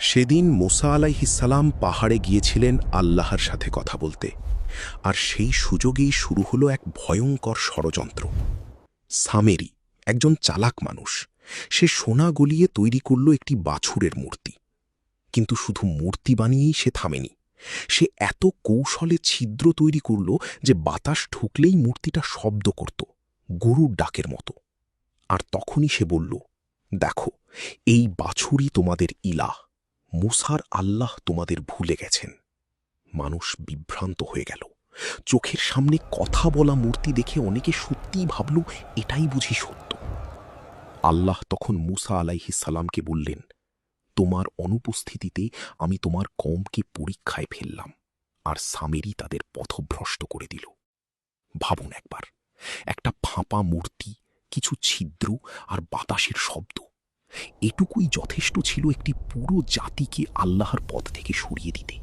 সেদিন মুসা আলাইহিসসালাম পাহাড়ে গিয়েছিলেন আল্লাহর সাথে কথা বলতে, আর সেই সুযোগেই শুরু হলো এক ভয়ঙ্কর ষড়যন্ত্র। সামেরি, একজন চালাক মানুষ, সে সোনা গলিয়ে তৈরি করল একটি বাছুরের মূর্তি। কিন্তু শুধু মূর্তি বানিয়েই সে থামেনি। সে এত কৌশলে ছিদ্র তৈরি করল যে বাতাস ঢুকলেই মূর্তিটা শব্দ করত, গরুর ডাকের মতো। আর তখনই সে বলল, দেখো, এই বাছুরই তোমাদের ইলাহ। মুসার আল্লাহ তোমাদের ভুলে গেছেন। মানুষ বিভ্রান্ত হয়ে গেল। চোখের সামনে কথা বলা মূর্তি দেখে অনেকে সত্যিই ভাবল এটাই বুঝি সত্য। আল্লাহ তখন মুসা আলাইহিসসালামকে বললেন, তোমার অনুপস্থিতিতে আমি তোমার কওমকে পরীক্ষায় ফেললাম, আর সামেরি তাদের পথভ্রষ্ট করে দিল। ভাবুন একবার, একটা ফাঁপা মূর্তি, কিছু ছিদ্র আর বাতাসের শব্দ, এটুকুই যথেষ্ট ছিল একটি পুরো জাতিকে আল্লাহর পথ থেকে সরিয়ে দিতে।